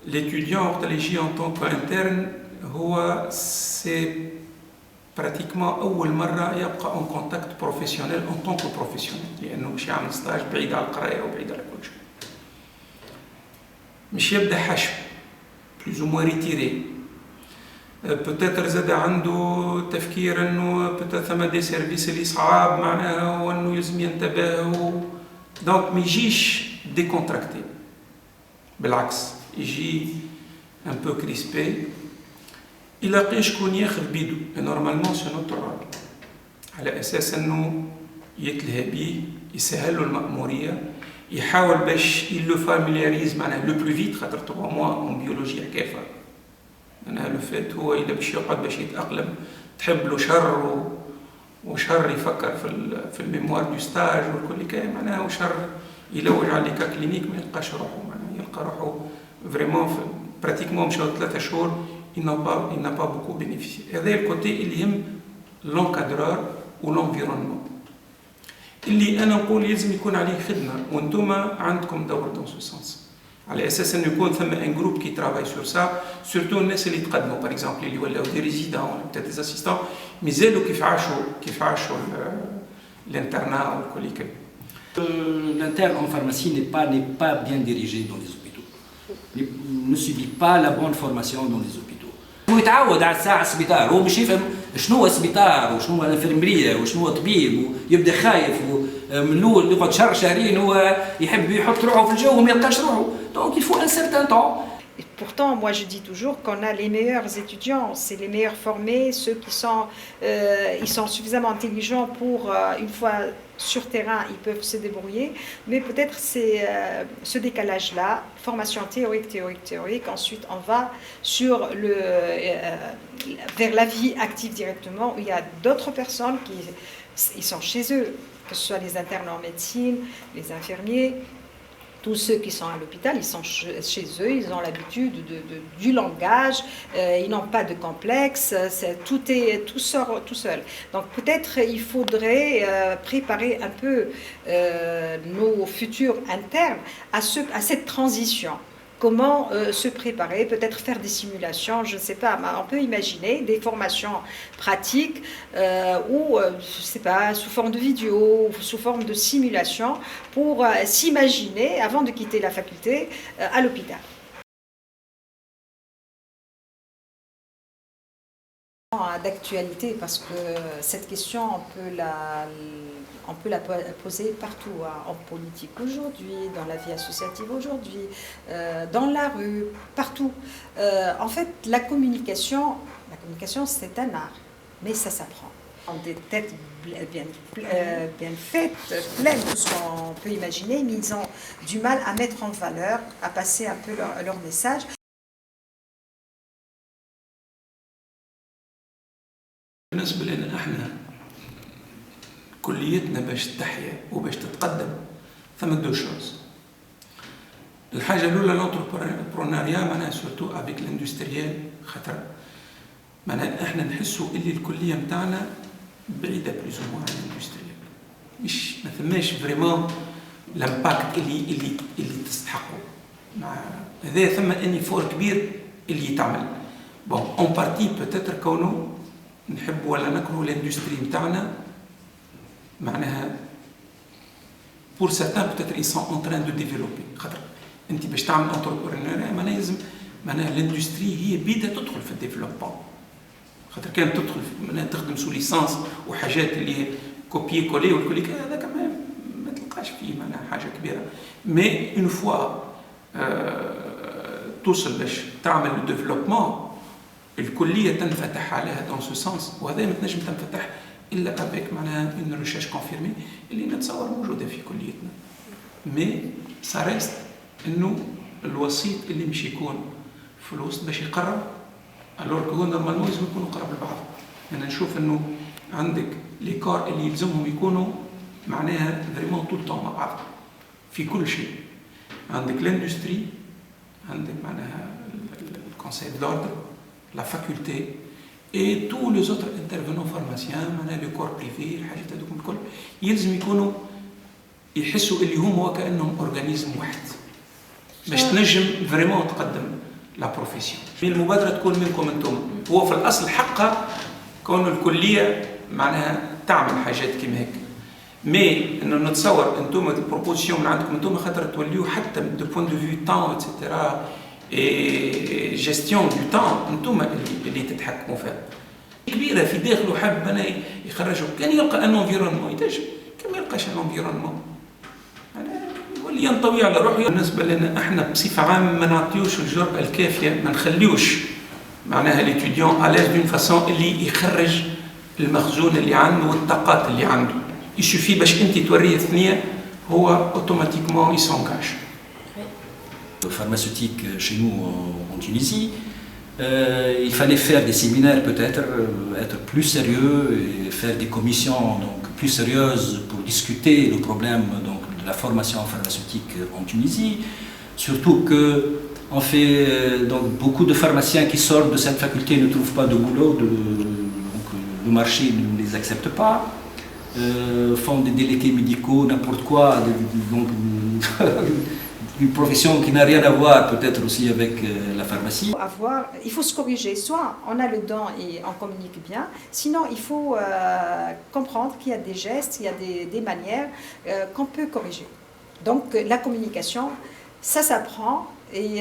l'étudiant وقت اللي يجي en tant qu'interne هو c'est pratiquement أول مرة يبقى en contact professionnel en tant que professionnel لأنه مش يعمل ستاج بعيد على القراية وبعيد على كل شيء. مش يبدأ حشو plus ou moins retiré. peut-être زاد عنده تفكير انه peut-être ثم دي سيرفيس اللي صعاب معناها وانه يلزم ينتبه دونك ما يجيش ديكونتراكتي بالعكس يجي ان بو كريسبي يلاقي شكون ياخذ بيدو نورمالمون سو نوتر رول على اساس انه يتلهى بيه يسهل له المأموريه يحاول باش يلو فاميلياريز معناها لو بلو فيت خاطر 3 موا اون بيولوجي حكايه أنا لو فات هو إذا باش يقعد باش يتأقلم تحب له شر وشر يفكر في الميموار دو ستاج والكل كاين معناها وشر يلوج على لي كا كلينيك ما يلقاش روحه معناها يلقى روحه فريمون براتيكمون مشاو 3 شهور il n'a pas beaucoup bénéficié. هذا الكوتي اللي يهم لونكادرور ولونفيرونمون اللي أنا نقول يلزم يكون عليه خدمة وأنتم عندكم دور دون سو سونس. على اساس انه يكون ثم ان جروب كي ترافاي سور سا سورتو الناس اللي تقدموا باغ اكزومبل اللي ولاو دي ريزيدون ولا بتاع دي اسيستون مازالوا كيف عاشوا الانترنا والكل كل. L'interne en pharmacie n'est pas bien dirigé dans les hôpitaux. Ne subit pas la bonne formation dans les hôpitaux. هو يتعود على الساعة السبيطار، هو مش يفهم شنو هو السبيطار وشنو هو الانفرمرية وشنو هو الطبيب ويبدا خايف من الاول يقعد شهر شهرين هو يحب يحط روحه في الجو وما يلقاش روحه. Donc il faut un certain temps. Et pourtant, moi je dis toujours qu'on a les meilleurs étudiants, c'est les meilleurs formés, ceux qui sont, ils sont suffisamment intelligents pour, une fois sur terrain, ils peuvent se débrouiller, mais peut-être c'est ce décalage-là, formation théorique, ensuite on va sur vers la vie active directement, où il y a d'autres personnes qui ils sont chez eux, que ce soit les internes en médecine, les infirmiers, tous ceux qui sont à l'hôpital, ils sont chez eux, ils ont l'habitude du langage, ils n'ont pas de complexe, tout sort tout seul. Donc peut-être il faudrait préparer un peu nos futurs internes à cette transition. Comment se préparer, peut-être faire des simulations, je ne sais pas, on peut imaginer des formations pratiques ou, je ne sais pas, sous forme de vidéo, sous forme de simulation pour s'imaginer, avant de quitter la faculté, à l'hôpital. D'actualité parce que cette question on peut la poser partout, en politique aujourd'hui, dans la vie associative aujourd'hui, dans la rue, partout. En fait, la communication c'est un art, mais ça s'apprend. Des têtes bien faites, pleines de ce qu'on peut imaginer, mais ils ont du mal à mettre en valeur, à passer un peu leur message. بالنسبة لنا احنا كليتنا باش تحيا وباش تتقدم ثم دو شوز. الحاجة الأولى لونتربرونيا معناها سورتو افيك الاندستريال خاطر معناها احنا نحسوا اللي الكلية متاعنا بعيدة بلوز او موان عن الاندستريال. مش ما ثماش فريمون لامباكت اللي تستحقه. مع هذا ثم اني فور كبير اللي يتعمل. بون اون بارتي بوتيتر كونه نحب ولا نكره الاندستري نتاعنا معناها pour certains peut-être ils sont en train de développer خاطر انت باش تعمل انتربرونير معناها لازم معناها الاندستري هي بيدها تدخل في الديفلوبمون خاطر كانت تدخل معناها تخدم سو ليسانس وحاجات اللي كوبي كولي والكل هذاك ما تلقاش فيه معناها حاجه كبيره مي اون فوا توصل باش تعمل الديفلوبمون الكلية تنفتح عليها دون سو سونس وهذا ما تنجم تنفتح إلا افيك معناها اون ريشيرش كونفيرمي اللي نتصور موجودة في كليتنا مي سا ريست إنه الوسيط اللي مش يكون في الوسط باش يقرب الور كو نورمالمون لازم يكونوا قرب لبعض. أنا نشوف إنه عندك لي كور اللي يلزمهم يكونوا معناها فريمون طول طون مع بعض في كل شيء. عندك لاندستري عندك معناها الكونساي دو la faculté et tous les autres intervenants pharmaciens le corps privé الحاجات هذوك الكل يلزم يكونوا يحسوا اللي هم وكأنهم اورغانيزم واحد باش تنجم فريمون تقدم لا بروفيسيون. المبادرة تكون منكم انتم، هو في الأصل حقها كون الكلية معناها تعمل حاجات كيما هيك. مي انه نتصور انتم البروبوزيسيون من عندكم انتم خاطر توليو حتى دو بوين دو فيو تاون اتسيتيرا اي جيستيون دو تاون انتم اللي تتحكموا فيها. كبيرة في داخله حب أنا يخرجوا، كان يلقى ان انفيرونمون يتجه، كان ما يلقاش ان انفيرونمون يولي ينطوي على روحه. بالنسبة لنا احنا بصفة عامة ما نعطيوش الجرأة الكافية، ما نخليوش معناها ليتيديون ألاز دون فاسون اللي يخرج المخزون اللي عنده والطاقات اللي عنده. يشوفي باش انت توريه ثنيه هو اوتوماتيكمون يسونجاج. Pharmaceutique chez nous en Tunisie, il fallait faire des séminaires peut-être, être plus sérieux et faire des commissions donc plus sérieuses pour discuter le problème donc de la formation pharmaceutique en Tunisie. Surtout que on fait donc beaucoup de pharmaciens qui sortent de cette faculté ne trouvent pas de boulot, donc le marché ne les accepte pas. Font des délégués médicaux, n'importe quoi, donc une profession qui n'a rien à voir peut-être aussi avec la pharmacie. Il faut se corriger, soit on a le don et on communique bien, sinon il faut comprendre qu'il y a des gestes, il y a des manières qu'on peut corriger. Donc la communication, ça s'apprend. Et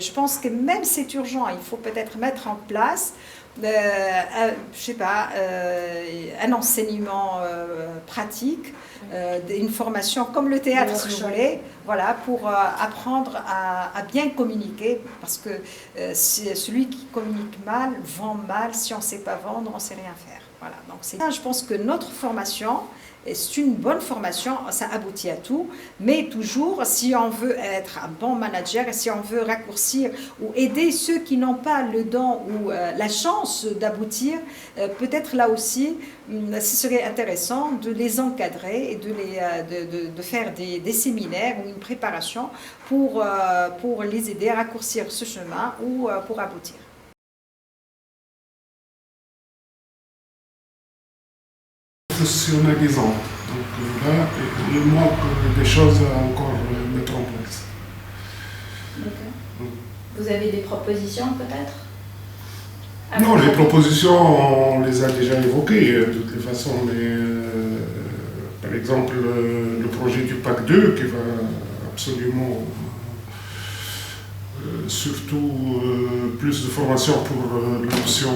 je pense que même c'est urgent, il faut peut-être mettre en place je sais pas, un enseignement pratique, une formation comme le théâtre si vous voulez, voilà, pour apprendre à bien communiquer, parce que celui qui communique mal vend mal, si on ne sait pas vendre, on ne sait rien faire. Voilà, donc je pense que notre formation, c'est une bonne formation, ça aboutit à tout, mais toujours si on veut être un bon manager et si on veut raccourcir ou aider ceux qui n'ont pas le don ou la chance d'aboutir, peut-être là aussi, ce serait intéressant de les encadrer et de faire des séminaires ou une préparation pour les aider à raccourcir ce chemin ou pour aboutir. Professionnalisant. Donc là, il manque des choses à encore mettre en place. D'accord. Vous avez des propositions peut-être? Non, les propositions, on les a déjà évoquées de toutes les façons. Mais, par exemple, le projet du PAC 2 qui va absolument surtout plus de formation pour l'option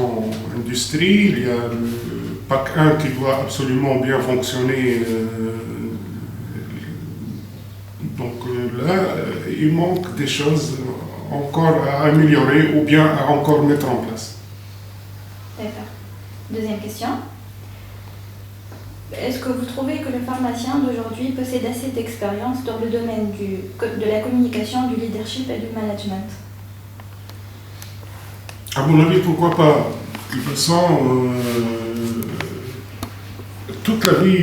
industrie. Il y a le PAC 1 qui doit absolument bien fonctionner. Donc là, il manque des choses encore à améliorer ou bien à encore mettre en place. D'accord. Deuxième question. Est-ce que vous trouvez que le pharmacien d'aujourd'hui possède assez d'expérience dans le domaine de la communication, du leadership et du management? À mon avis, pourquoi pas? De toute façon, toute la vie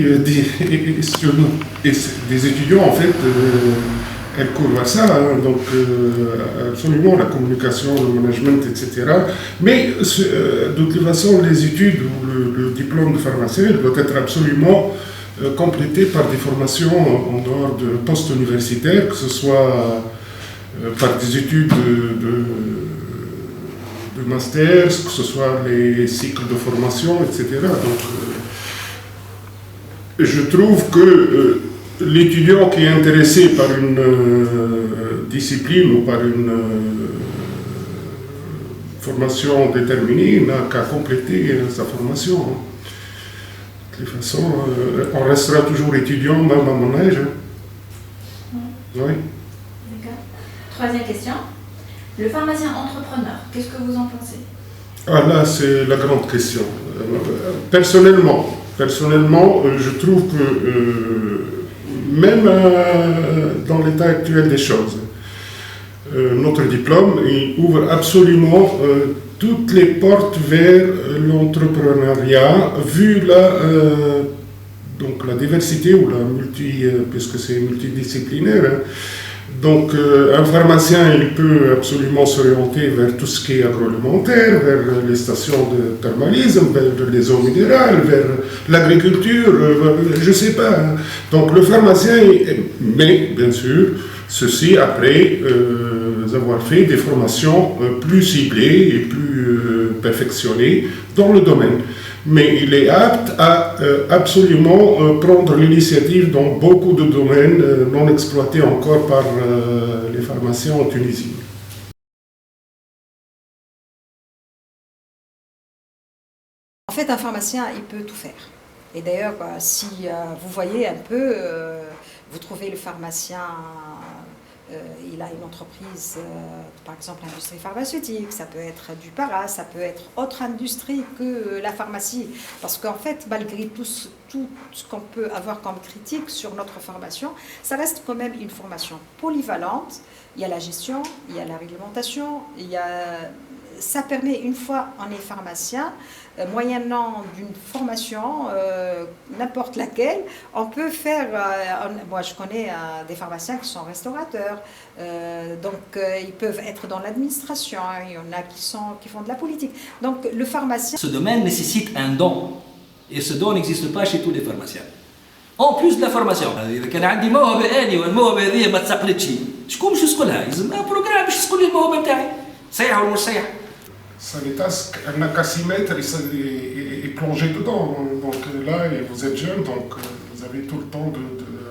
des étudiants, en fait, elle court à ça. Hein, donc, absolument, la communication, le management, etc. Mais, de toute façon, les études ou le diplôme de pharmacien doit être absolument complété par des formations en dehors de post-universitaires, que ce soit par des études de master, que ce soit les cycles de formation, etc. Donc, je trouve que l'étudiant qui est intéressé par une discipline ou par une formation déterminée n'a qu'à compléter sa formation. De toute façon, on restera toujours étudiant, même à mon âge. Oui. D'accord. Troisième question. Le pharmacien entrepreneur, qu'est-ce que vous en pensez? Ah là, c'est la grande question. Personnellement, je trouve que même dans l'état actuel des choses, notre diplôme il ouvre absolument toutes les portes vers l'entrepreneuriat, vu donc la diversité ou puisque c'est multidisciplinaire. Hein. Donc, un pharmacien, il peut absolument s'orienter vers tout ce qui est agroalimentaire, vers les stations de thermalisme, vers les eaux minérales, vers l'agriculture, je ne sais pas. Donc, le pharmacien, mais bien sûr, ceci après avoir fait des formations plus ciblées et plus perfectionnées dans le domaine. Mais il est apte à absolument prendre l'initiative dans beaucoup de domaines non exploités encore par les pharmaciens en Tunisie. En fait, un pharmacien, il peut tout faire. Et d'ailleurs, si vous voyez un peu, vous trouvez le pharmacien, il a une entreprise, par exemple l'industrie pharmaceutique, ça peut être du para, ça peut être autre industrie que la pharmacie. Parce qu'en fait, malgré tout ce qu'on peut avoir comme critique sur notre formation, ça reste quand même une formation polyvalente. Il y a la gestion, il y a la réglementation, ça permet, une fois on est pharmacien, moyennant d'une formation, n'importe laquelle, on peut faire, moi je connais des pharmaciens qui sont restaurateurs, ils peuvent être dans l'administration, il y en a qui font de la politique. Donc le pharmacien... Ce domaine nécessite un don, et ce don n'existe pas chez tous les pharmaciens. En plus de la formation, إذا كان عندي موهبة آني والموهبة هذه ما تسقلتش، شكون باش يسقلها؟ لازم بروجرام باش يسقل لي الموهبة نتاعي، صحيح ولا مش صحيح؟ Sanitas, elle n'a qu'à s'y mettre et plonger dedans. Donc là, vous êtes jeune, donc vous avez tout le temps de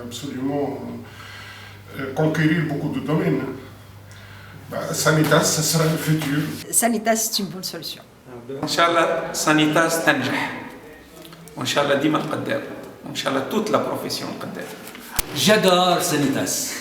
absolument conquérir beaucoup de domaines. Sanitas, ça sera le futur. Sanitas, c'est une bonne solution. إن شاء الله سانيتاس تنجح وإن شاء الله ديما القدام وإن شاء الله toute la profession القدام. J'adore Sanitas.